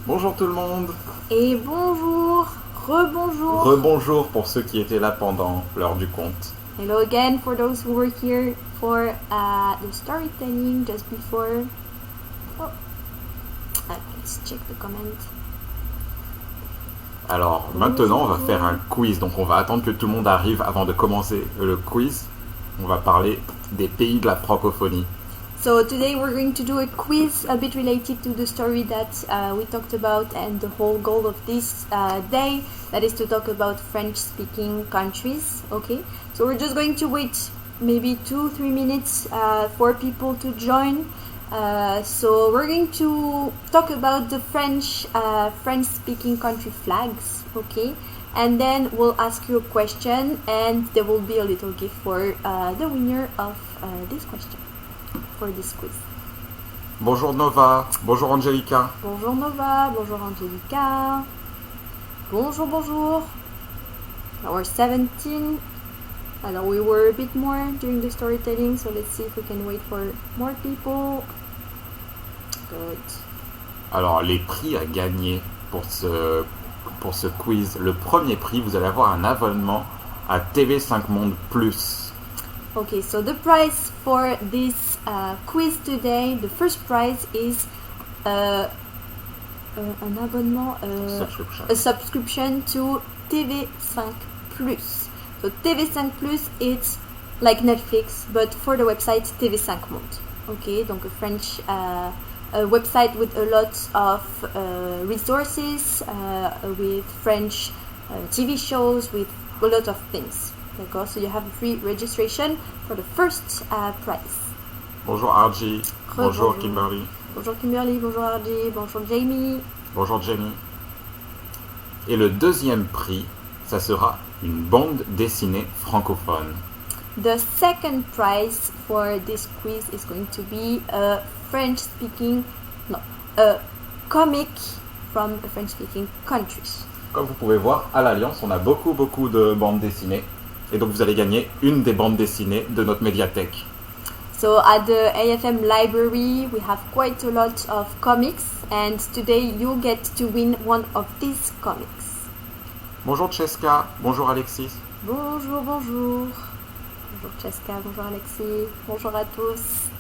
Bonjour tout le monde. Et bonjour, rebonjour. Rebonjour pour ceux qui étaient là pendant l'heure du conte. Hello again for those who were here for the storytelling just before. Oh, let's check the comment. Alors maintenant on va faire un quiz, donc on va attendre que tout le monde arrive avant de commencer le quiz. On va parler des pays de la francophonie. So today we're going to do a quiz a bit related to the story that we talked about, and the whole goal of this day, that is to talk about French-speaking countries. Okay, so we're just going to wait maybe 2-3 minutes for people to join. So we're going to talk about the French-speaking country flags. Okay, and then we'll ask you a question, and there will be a little gift for the winner of this question. For this quiz. Bonjour Nova, bonjour Angelica. Bonjour Nova, bonjour Angelica. Bonjour, bonjour. Now we're 17. I know we were a bit more during the storytelling, so let's see if we can wait for more people. Good. Alors les prix à gagner pour ce quiz. Le premier prix, vous allez avoir un abonnement à TV5 Monde Plus. Okay, so the prize for this quiz today, the first prize is an abonnement, a subscription to TV5 Plus. So TV5 Plus, it's like Netflix, but for the website TV5 Monde. Okay, donc a French a website with a lot of resources, with French TV shows, with a lot of things. D'accord, so you have a free registration for the first prize. Bonjour Arji, bonjour Kimberly. Bonjour Kimberly, bonjour Arji, bonjour Jamie. Bonjour Jenny. Et le deuxième prix, ça sera une bande dessinée francophone. The second prize for this quiz is going to be a comic from a French-speaking country. Comme vous pouvez voir, à l'Alliance, on a beaucoup de bandes dessinées. Et donc vous allez gagner une des bandes dessinées de notre médiathèque. So at the AFM library we have quite a lot of comics, and today you get to win one of these comics. Bonjour Cheska, bonjour Alexis. Bonjour, bonjour. Bonjour Cheska, bonjour Alexis, bonjour à tous.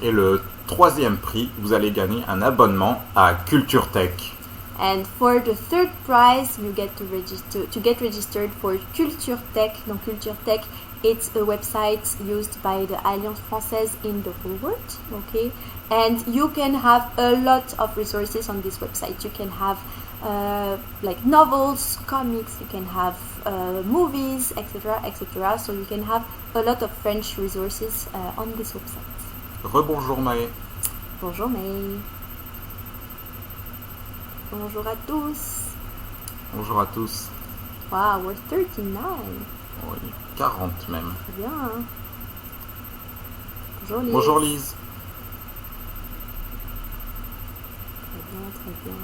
Et le troisième prix, vous allez gagner un abonnement à Culture Tech. And for the third prize, you get to get registered for Culture Tech. Donc Culture Tech, it's a website used by the Alliance Française in the whole world. Okay, and you can have a lot of resources on this website. You can have like novels, comics. You can have movies, etc., etc. So you can have a lot of French resources on this website. Rebonjour Maë. Bonjour Maë. Bonjour à tous. Bonjour à tous. Wow, we're 39. Oui, 40 même. Très bien. Hein? Bonjour Lise. Bonjour Lise. Très bien, très bien.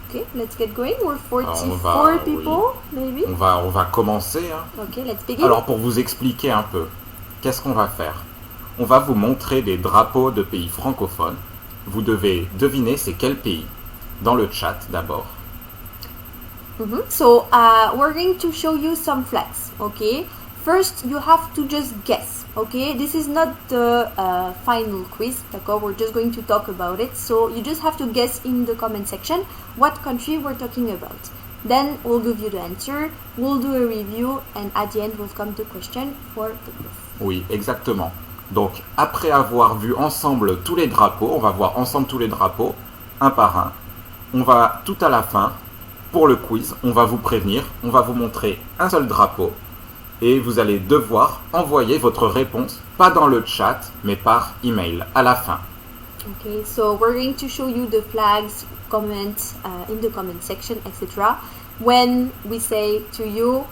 Okay, let's get going. We're 44 people, maybe. On va commencer. Hein. Okay, let's begin. Alors pour vous expliquer un peu, qu'est-ce qu'on va faire ? On va vous montrer des drapeaux de pays francophones. Vous devez deviner c'est quel pays. Dans le chat d'abord. So we're going to show you some flags. Okay. First, you have to just guess. Okay. This is not the final quiz. D'accord. We're just going to talk about it. So you just have to guess in the comment section what country we're talking about. Then we'll give you the answer. We'll do a review, and at the end we'll come to question for the proof. Oui, exactement. Donc, après avoir vu ensemble tous les drapeaux, on va voir ensemble tous les drapeaux, un par un. On va, tout à la fin, pour le quiz, on va vous prévenir, on va vous montrer un seul drapeau, et vous allez devoir envoyer votre réponse, pas dans le chat, mais par email, à la fin. Okay, so we're going to show you the flags, comments in the comment section, etc. When we say to you,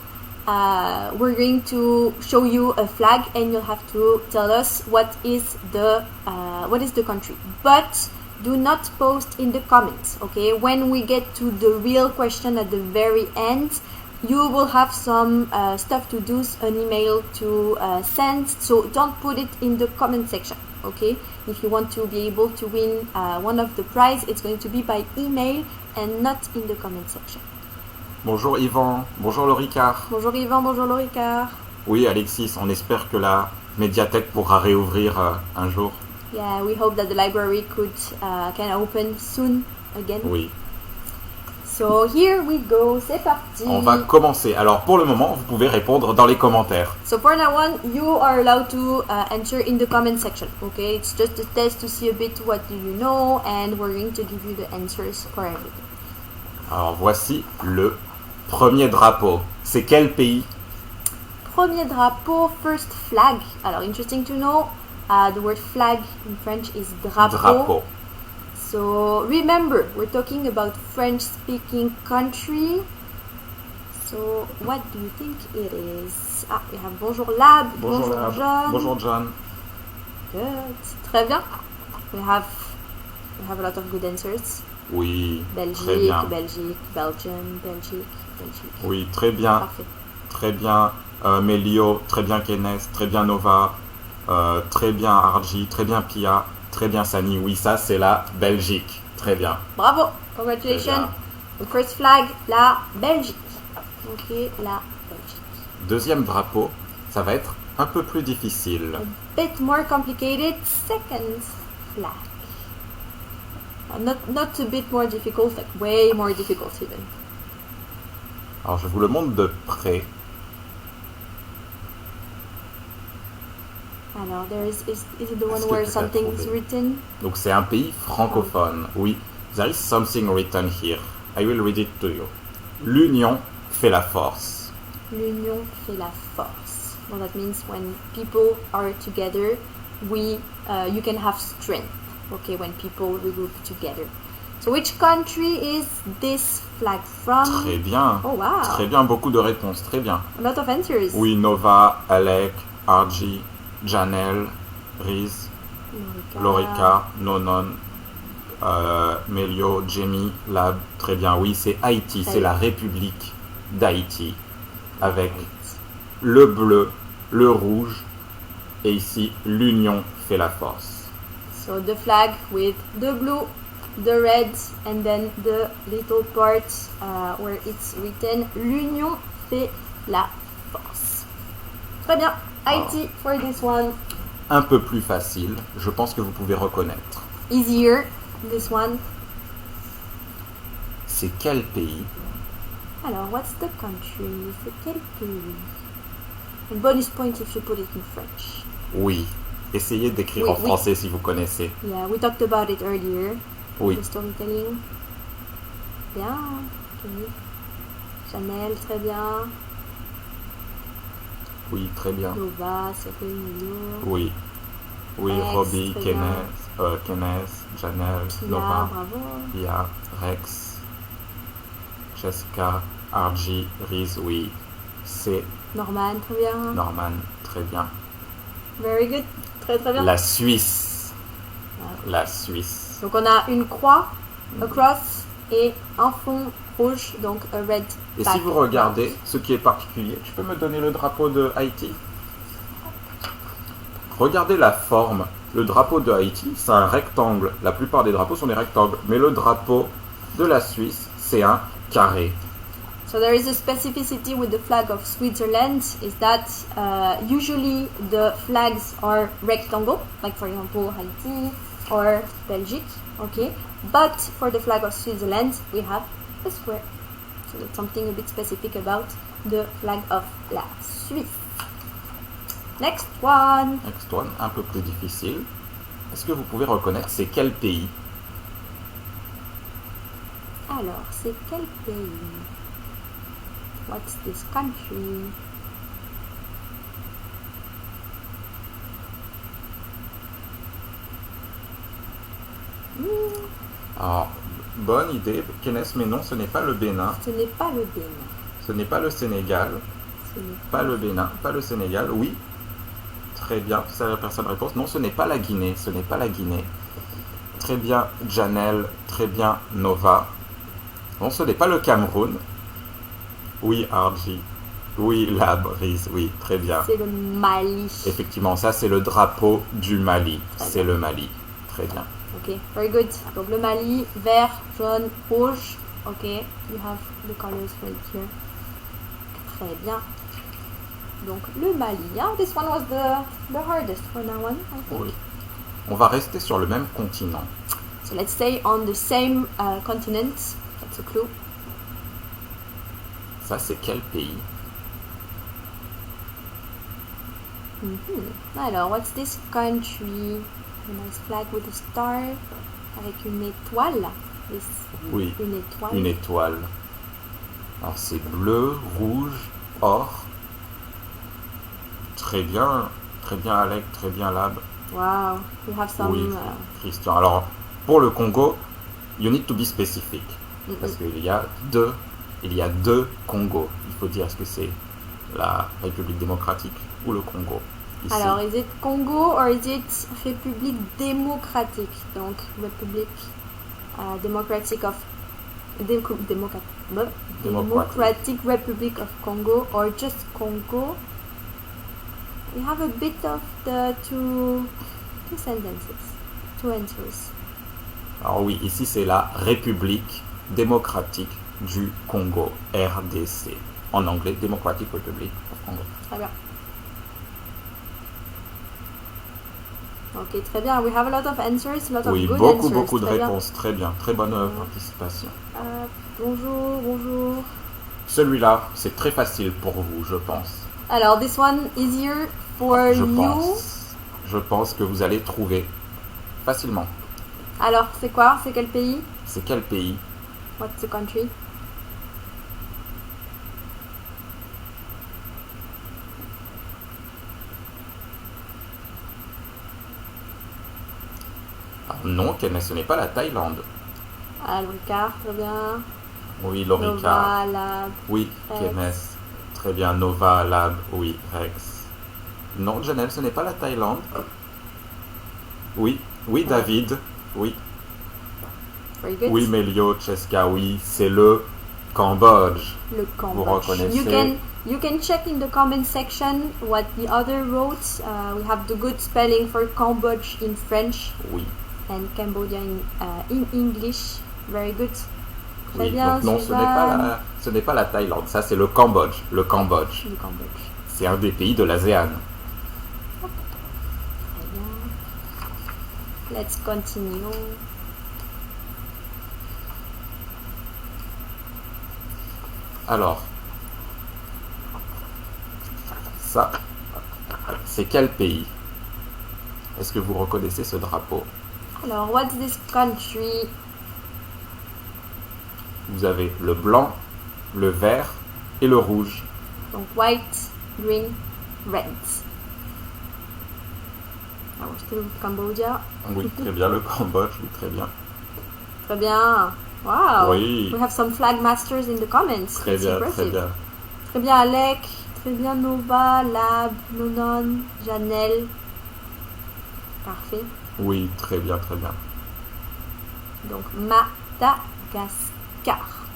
we're going to show you a flag, and you'll have to tell us what is the country. But do not post in the comments. Okay, when we get to the real question at the very end, you will have some stuff to do, an email to send. So don't put it in the comment section. Okay, if you want to be able to win one of the prize, it's going to be by email and not in the comment section. Bonjour Yvan, bonjour Lauricard. Bonjour Yvan, bonjour Lauricard. Oui Alexis, on espère que la médiathèque pourra réouvrir un jour. Yeah, we hope that the library can open soon again. Oui. So here we go, c'est parti. On va commencer. Alors pour le moment, vous pouvez répondre dans les commentaires. So for now on, you are allowed to answer in the comment section. Okay, it's just a test to see a bit what do you know, and we're going to give you the answers for everything. Alors voici le premier drapeau. C'est quel pays? Premier drapeau, first flag. Alors interesting to know, the word flag in French is drapeau. Drapeau. So remember, we're talking about French-speaking country. So what do you think it is? Ah, we have bonjour Lab, bonjour Lab. John. Bonjour John. Good. Très bien. We have a lot of good answers. Oui, très Belgique, bien. Belgique, Belgium, Belgique. Oui, très bien. Parfait. Très bien Melio, très bien Kenes, très bien Nova, très bien Arji, très bien Pia, très bien Sani. Oui, ça c'est la Belgique. Très bien. Bravo. Très Congratulations. bien. The first flag, la Belgique. Ok, la Belgique. Deuxième drapeau, ça va être un peu plus difficile. A bit more complicated, second flag. Not a bit more difficult, like way more difficult even. Alors je vous le montre de près. Alors, is it the one Est-ce que where tu l'as something is trouvé? written? Donc c'est un pays francophone. Oui, there is something written here. I will read it to you. L'union fait la force. L'union fait la force. Well, that means when people are together, you can have strength. Okay, when people regroup together. So which country is this flag from? Très bien. Oh wow. Très bien, beaucoup de réponses. Très bien. A lot of answers. Oui, Nova, Alec, Arji, Janelle, Riz, Lorica, Nonon, Melio, Jamie, Lab. Très bien. Oui, c'est Haïti. Très C'est bien. la République d'Haïti. Avec le bleu, le rouge. Et ici, l'union fait la force. So the flag with the blue, the red, and then the little part where it's written l'union fait la force. Très bien. Haïti for this one. Un peu plus facile. Je pense que vous pouvez reconnaître. Easier, this one. C'est quel pays? Alors, what's the country? C'est quel pays? And bonus point if you put it in French. Oui. Essayez d'écrire Oui, en oui. français si vous connaissez. Yeah, we talked about it earlier. Oui. The storytelling. Bien. Okay. Chanel, très bien. Oui, très bien. Nova, Cyril, Milo. Oui. Oui, Rex, Robbie, très Kenes, Janelle, Pia, Nova, bravo. Pia, Rex, Jessica, Arji, Riz, oui. C'est Norman, très bien. Norman, très bien. Very good. Très très bien. La Suisse. Ouais. La Suisse. Donc on a une croix, a cross, et un fond rouge, donc a red Et si background. vous regardez ce qui est particulier, tu peux me donner le drapeau de Haïti? Regardez la forme. Le drapeau de Haïti, c'est un rectangle. La plupart des drapeaux sont des rectangles. Mais le drapeau de la Suisse, c'est un carré. So there is a specificity with the flag of Switzerland is that usually the flags are rectangle, like for example Haiti or Belgique, okay? But for the flag of Switzerland, we have a square. So that's something a bit specific about the flag of la Suisse. Next one. Next one, un peu plus difficile. Est-ce que vous pouvez reconnaître c'est quel pays? Alors, c'est quel pays? What's this country? Alors, bonne idée, Kenes, mais non, ce n'est pas le Bénin, Ce n'est pas le Bénin. ce n'est pas le Sénégal, Ce n'est pas le Bénin, pas le Sénégal, oui. Très bien, c'est la personne réponse. Non, ce n'est pas la Guinée, ce n'est pas la Guinée. Très bien, Janelle, très bien, Nova. Non, ce n'est pas le Cameroun. Oui, Arji. Oui, la brise, oui, très bien. C'est le Mali. Effectivement, ça c'est le drapeau du Mali. Très C'est bien. le Mali. Très bien. Ok, very good. Donc le Mali, vert, jaune, rouge. Ok, you have the colors right here. Très bien. Donc le Mali. Yeah, this one was the hardest for that one, I think. Oui. On va rester sur le même continent. So let's stay on the same continent. That's a clue. Ça c'est quel pays? Alors, what's this country? A nice flag with a star. Avec une étoile. Oui, Une étoile. une étoile. Alors c'est bleu, rouge, or. Très bien Alec, très bien Lab. Wow, we have some. Oui, Christian. Alors pour le Congo, you need to be specific. Parce qu'il y a deux Congos. Il faut dire est-ce que c'est la République démocratique ou le Congo. Ici. Alors, is it Congo or is it République démocratique? Donc, République Democratic Republic of Congo or just Congo? We have a bit of the two sentences, two answers. Alors oui, ici c'est la République démocratique du Congo, RDC. En anglais, Democratic Republic of Congo. Très bien. Ok, très bien. We have a lot of answers, a lot Oui, of good beaucoup, answers. beaucoup de Très bien. réponses. Très bien. Très bonne participation. Bonjour. Celui-là, c'est très facile pour vous, je pense. Alors, this one easier for you. Je pense que vous allez trouver facilement. Alors, c'est quoi? C'est quel pays? C'est quel pays? What's the country? Alors, non, ce n'est pas la Thaïlande. Ah, le Ricard, très bien. Oui, l'Orica. Nova, Lab. Oui, Rex. Kemes. Très bien, Nova, Lab. Oui, Rex. Non, Janelle, ce n'est pas la Thaïlande. Oui, David. Oui, Very good. oui, Melio, Cheska. Oui, c'est le Cambodge. Le Cambodge. Vous reconnaissez? You can check in the comment section what the other wrote. We have the good spelling for Cambodge in French Oui. and Cambodia in English. Very good. Très Oui, bien, donc non, Suzanne. ce n'est pas la Thaïlande, ça c'est le Cambodge. Le Cambodge, Le Cambodge. c'est un des pays de l'ASEAN. Très bien. Let's continue. Alors, ça, c'est quel pays? Est-ce que vous reconnaissez ce drapeau? Alors, what's this country? Vous avez le blanc, le vert et le rouge. Donc, white, green, red. Now we're still with Cambodia. Oui, très bien, le Cambodge, oui, très bien. Très bien. Wow. Oui. We have some flag masters in the comments. Très It's bien, impressive. très bien. Très bien, Alec. Très bien, Nova, Lab, Nonon, Janelle. Parfait. Oui, très bien, très bien. Donc, Madagascar.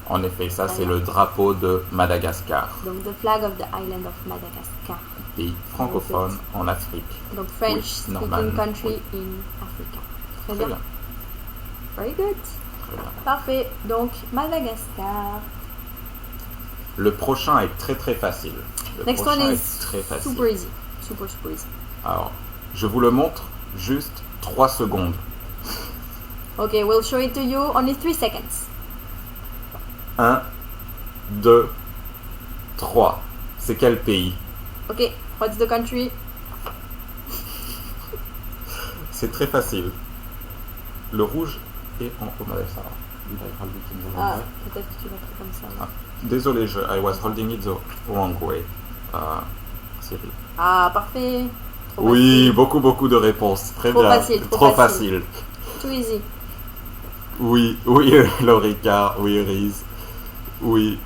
En effet, ça c'est le drapeau de Madagascar, Donc, the flag of the island of Madagascar. pays francophone en Afrique. Donc, French Oui, speaking normal, country oui. in Africa. Très Très bien. bien, Very good. très bien. Parfait. Donc, Madagascar. Le prochain est très très facile. Le Next one prochain is est très facile. super easy. Super easy. Alors, je vous le montre juste 3 secondes. Okay, we'll show it to you only 3 seconds. 1, 2, 3. C'est quel pays? Okay, what's the country? C'est très facile. Le rouge est en haut. Ah, peut-être que tu l'as pris comme ça. Ah, désolé, I was holding it the wrong way. Cyril. Ah, parfait. Trop Oui, facile. beaucoup de réponses. Très Trop bien. facile, trop Trop facile. facile. Too easy. Oui, Lorica, oui, Riz. Oui,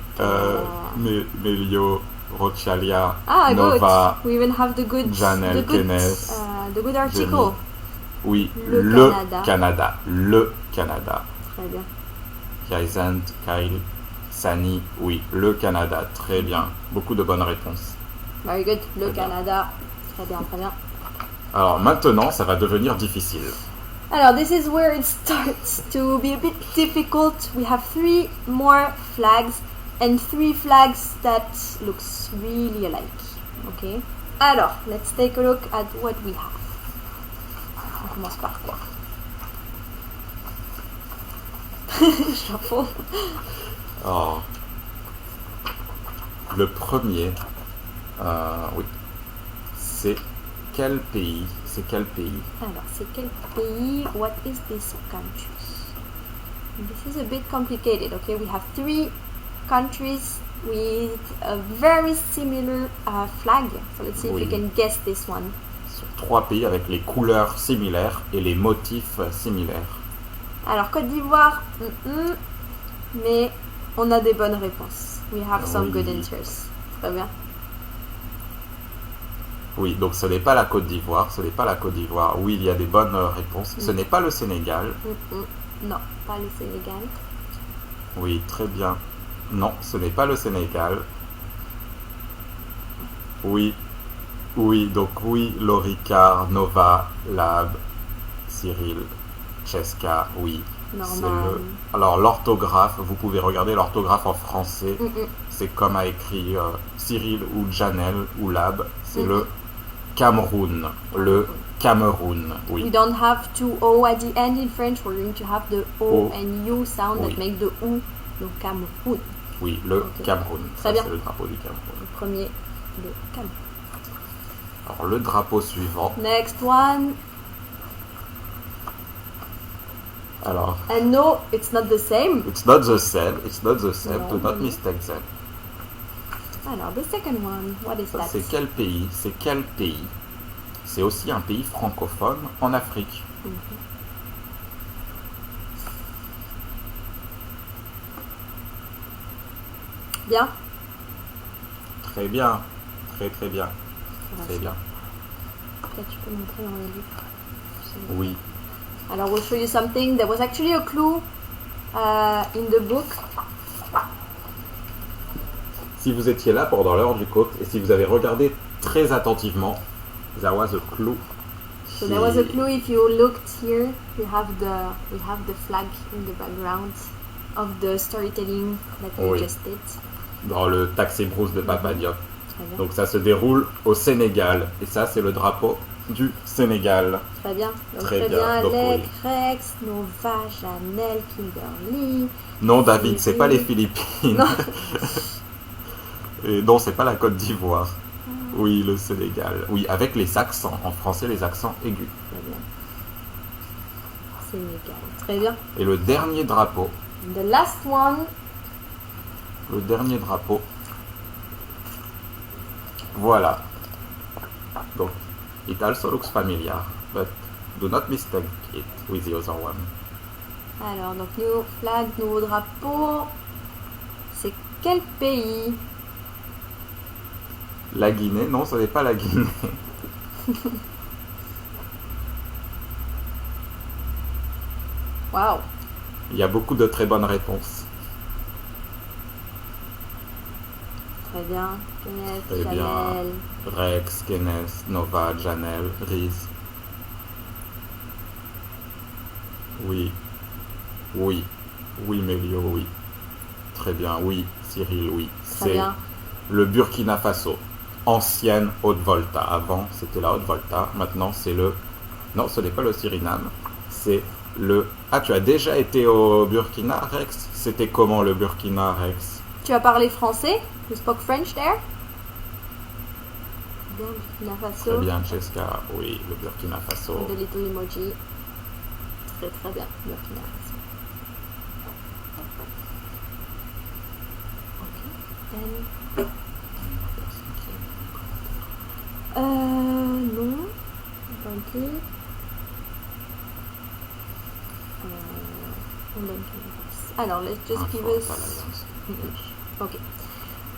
Melio, Rochalia, Ah, Nova. good. We even have the good, Janelle, Kenes, the good article. Jenny. Oui, Le le Canada. Canada. Le Canada. Très bien. Kaizand, Kyle, Sani, oui. Le Canada, très bien. Beaucoup de bonnes réponses. Very good. Le Très bien. Canada. Très bien, très bien. Alors maintenant, ça va devenir difficile. Alors, this is where it starts to be a bit difficult. We have 3 more flags and 3 flags that looks really alike. Okay. Alors, let's take a look at what we have. On commence par quoi? Shuffle. Alors, le premier, oui, c'est quel pays? C'est quel pays? Alors, c'est quel pays? What is this country? This is a bit complicated, okay? We have 3 countries with a very similar flag. So let's see if Oui. you can guess this one. Ce sont 3 pays avec les couleurs similaires et les motifs similaires. Alors, Côte d'Ivoire, mais on a des bonnes réponses. We have some Oui. good answers. Très bien. Oui, donc ce n'est pas la Côte d'Ivoire, ce n'est pas la Côte d'Ivoire. Oui, il y a des bonnes réponses. Ce n'est pas le Sénégal. Non, pas le Sénégal. Oui, très bien. Non, ce n'est pas le Sénégal. Oui, oui, donc oui, Loricar, Nova, Lab, Cyril, Cheska, oui. C'est Normal. le... Alors l'orthographe, vous pouvez regarder l'orthographe en français. C'est comme a écrit Cyril ou Janel ou Lab. C'est le Cameroun. Le Cameroun, We oui. don't have 2 O at the end in French. We're going to have the O O. and U sound Oui. that make the OU. Donc Cameroun. Oui, le Ok. Cameroun. Très Ça, bien. c'est le drapeau du Cameroun. Le premier, le Cameroun. Alors le drapeau suivant. Next one. Alors, And no, it's not the same. it's not the same. It's not the same. Non, Do not non. mistake that. Alors, the second one. What is Ça, that? c'est quel pays? C'est quel pays? C'est aussi un pays francophone en Afrique. Bien. Très bien. Très très bien. Très bien. Peut-être tu peux montrer dans le livre. Oui. Alors, we'll show you something. There was actually a clue in the book. Si vous étiez là pendant l'heure du coq et si vous avez regardé très attentivement, there was a clue. So there was a clue. If you looked here, we have the flag in the background of the storytelling that we Oui. just did. Dans le Taxi Brousse de Papa Diop. Très bien. Donc ça se déroule au Sénégal. Et ça, c'est le drapeau du Sénégal. Très bien. Donc, Très très bien. bien. Donc, Alec, oui. Rex, Nova, Janelle, Kimberly. Non, David, c'est pas les Cyril. Philippines. Non. Et non, c'est pas la Côte d'Ivoire. Oui, le Sénégal. Oui, avec les accents. En français, les accents aigus. Très bien. Sénégal. Très bien. Et le dernier drapeau. The last one. Le dernier drapeau. Voilà. Donc, it also looks familiar, but do not mistake it with the other one. Alors, donc, nouveau flag, nouveau drapeau. C'est quel pays? La Guinée, non, ce n'est pas la Guinée. Waouh. Il y a beaucoup de très bonnes réponses. Très bien. Kenneth, Très bien. Chanel. Rex, Kenneth, Nova, Janelle, Riz. Oui. Oui. Oui, Mélio, oui. Très bien, oui. Cyril, oui. Très C'est bien. le Burkina Faso. Ancienne Haute-Volta. Avant, c'était la Haute-Volta. Maintenant, c'est le... Non, ce n'est pas le Suriname. C'est le... Ah, tu as déjà été au Burkina, Rex? C'était comment le Burkina, Rex? Tu as parlé français? You spoke French there? Bien, Burkina Faso. Très bien, Cheska. Oui, le Burkina Faso. De little emoji. Très très bien, Burkina Faso. Ok. Non. Attendez. Alors, let's just give us... Okay.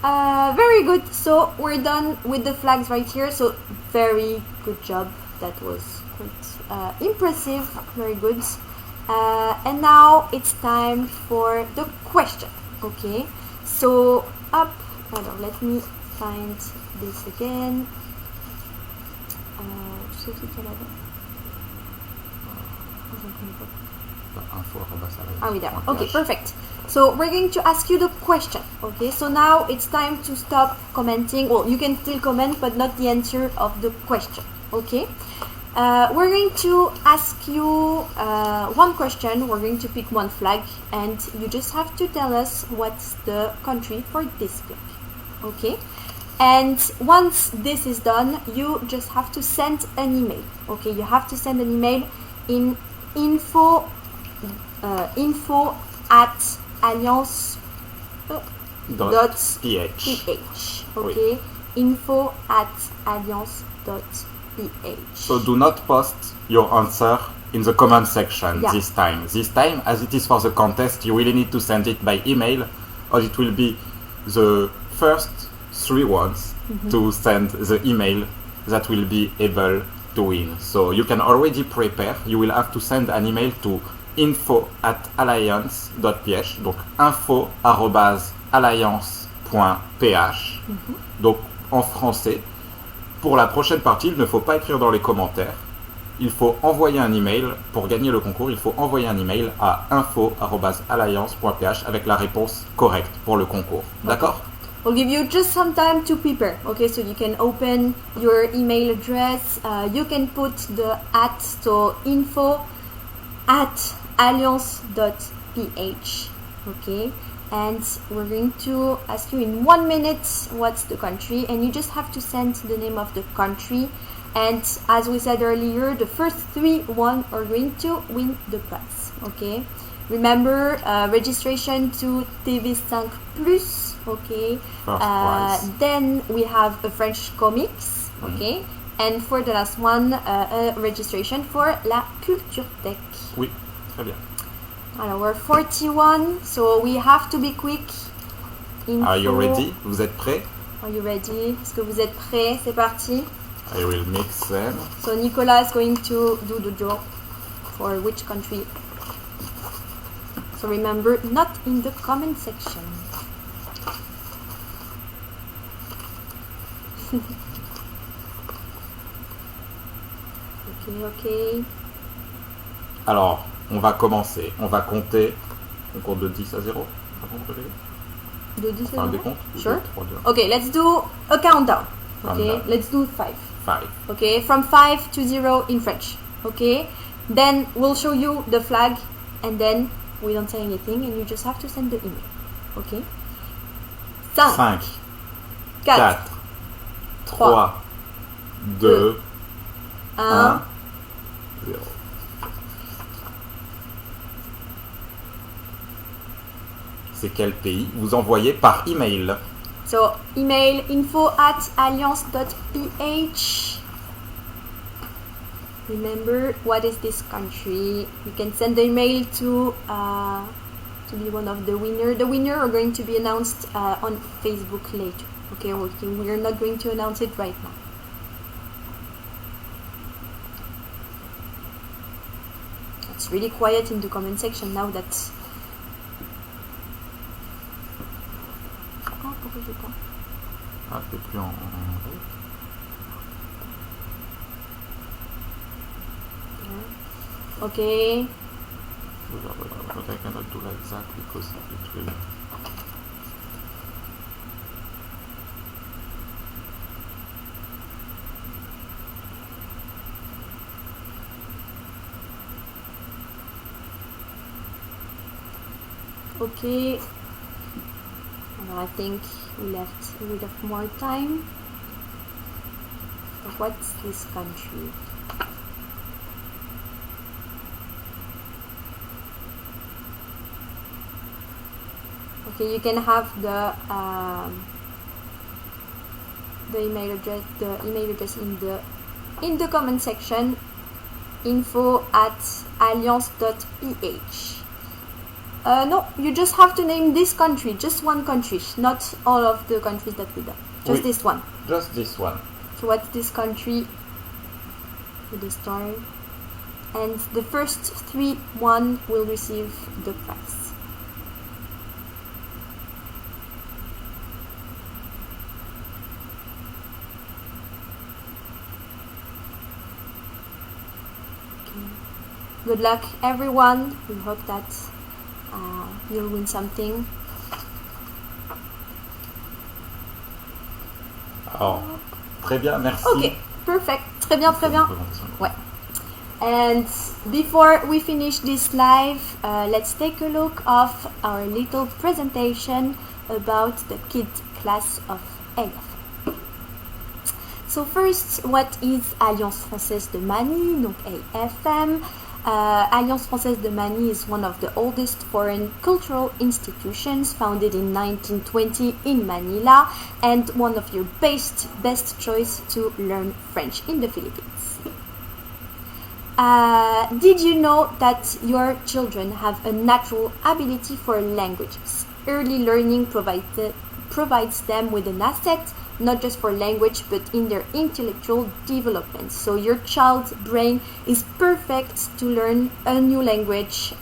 Very good. So we're done with the flags right here. So very good job. That was quite impressive. Very good. And now it's time for the question. Okay. So up. Alors, let me find this again. Ah, oui, there. Okay, perfect. So we're going to ask you the question. Okay, so now it's time to stop commenting. Well, you can still comment, but not the answer of the question. Okay. We're going to ask you one question. We're going to pick one flag, and you just have to tell us what's the country for this flag. Okay. And once this is done, you just have to send an email. Okay, you have to send an email in info at alliance.ph. Okay, oui. Info at alliance.ph. So do not post your answer in the comment section this time. This time, as it is for the contest, you really need to send it by email, or it will be the first 3 ones to send the email that will be able to win. So you can already prepare. You will have to send an email to info@alliance.ph, donc info@alliance.ph. Donc en français, pour la prochaine partie, il ne faut pas écrire dans les commentaires. Il faut envoyer un email. Pour gagner le concours, il faut envoyer un email à info@alliance.ph avec la réponse correcte pour le concours. D'accord? We'll give you just some time to prepare, okay? So you can open your email address. You can put the @ so info@alliance.ph, okay? And we're going to ask you in 1 minute what's the country, and you just have to send the name of the country. And as we said earlier, the first 3 are going to win the prize, okay? Remember, registration to TV5 Plus. Okay. Then we have a French comics. Okay. And for the last one, a registration for la Culture Tech. Oui, très bien. Alors, we're 41, so we have to be quick. Are you ready? Vous êtes prêts? Are you ready? Est-ce que vous êtes prêts? C'est parti. I will mix them. So Nicolas is going to do the draw for which country. So remember, not in the comment section. Ok. Alors, on va commencer. On va compter. On compte de 10 à 0. De 10 à 0? Un décompte? Sure. Okay, let's do a countdown. Okay, let's do 5. 5. Okay, from 5 to 0 in French. Okay, then we'll show you the flag, and then we don't say anything, and you just have to send the email. Okay. 5, 4, 3, 2, 1, 0. C'est quel pays? Vous envoyez par email. So, email info@alliance.ph. Remember, what is this country? You can send the email to be one of the winner. The winner are going to be announced on Facebook later. Okay, we're not going to announce it right now. It's really quiet in the comment section now that... Ah, c'est plus en... Okay. But I cannot do like that because it will... Okay. Well, I think we left a bit of more time. So what's this country? Okay, you can have the email address in the comment section. info@alliance.ph. No, you just have to name this country, just one country, not all of the countries that we done. Just this one. Just this one. So what's this country? With the star. And the first 3 will receive the prize. Okay. Good luck, everyone. We hope that you'll win something. Alors, très bien, merci. Ok, perfect. Très bien, très bien. Ouais. And before we finish this live, let's take a look of our little presentation about the kids class of AFM. So first, what is Alliance Française de Manille, donc AFM? Alliance Française de Manille is one of the oldest foreign cultural institutions, founded in 1920 in Manila, and one of your best choice to learn French in the Philippines. Did you know that your children have a natural ability for languages? Early learning provides them with an asset, not just for language, but in their intellectual development. So your child's brain is perfect to learn a new language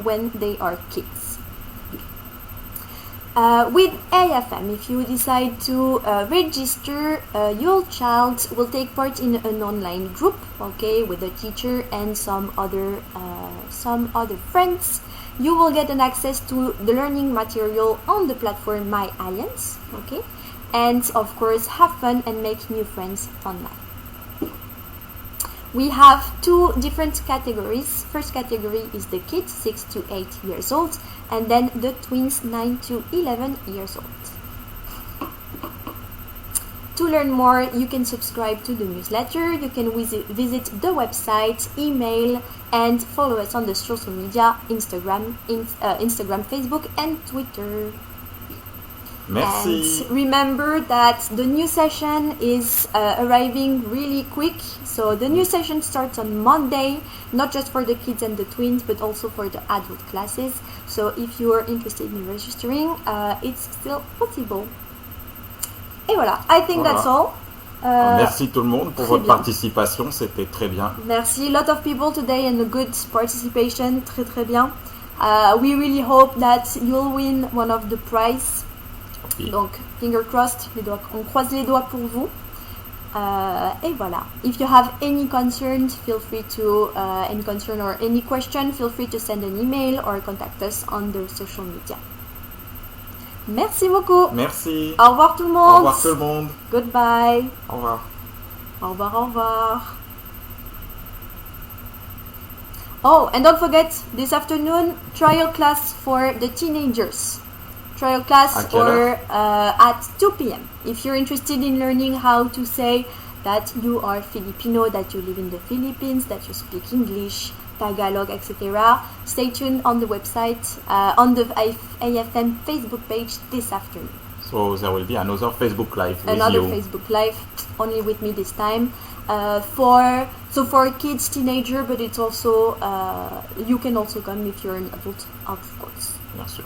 when they are kids. With AFM, if you decide to register, your child will take part in an online group, okay, with a teacher and some other friends. You will get an access to the learning material on the platform My Alliance, okay, and of course have fun and make new friends online. We have two different categories. First category is the kids 6 to 8 years old, and then the twins 9 to 11 years old. To learn more, you can subscribe to the newsletter, you can visit the website, email, and follow us on the social media, Instagram, Facebook, and Twitter. Merci. And remember that the new session is arriving really quick. So the new session starts on Monday, not just for the kids and the twins, but also for the adult classes. So if you are interested in registering, it's still possible. Et voilà, I think that's all. Merci tout le monde pour votre participation, c'était très bien. Merci, a lot of people today and a good participation, très très bien. We really hope that you'll win one of the prize. Oui. Donc, finger crossed, on croise les doigts pour vous. Et voilà. If you have any concerns, feel free to, any concern or any question, feel free to send an email or contact us on the social media. Merci beaucoup. Merci. Au revoir tout le monde. Au revoir tout le monde. Goodbye. Au revoir. Au revoir, au revoir. Oh, and don't forget, this afternoon, trial class for the teenagers. Trial class or at 2 p.m. If you're interested in learning how to say that you are Filipino, that you live in the Philippines, that you speak English, Tagalog, etc., stay tuned on the website, on the AFM Facebook page this afternoon. So there will be another Facebook Live with Another you. Facebook Live, only with me this time. For kids, teenager, but it's also, you can also come if you're an adult, of course. Bien sûr.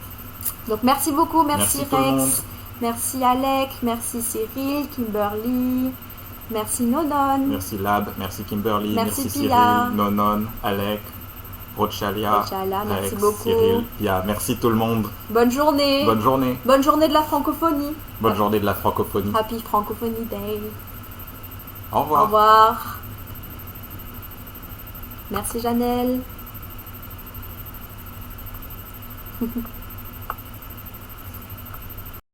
Donc merci beaucoup, merci Rex, merci Alec, merci Cyril, Kimberly, merci Nonon. Merci Lab, merci Kimberly, merci Cyril, Pia. Nonon, Alec, Rochalia, merci Rex, beaucoup. Cyril, Pia. Merci tout le monde. Bonne journée. Bonne journée. Bonne journée de la francophonie. Bonne journée de la francophonie. Happy Francophonie Day. Au revoir. Au revoir. Merci Janelle.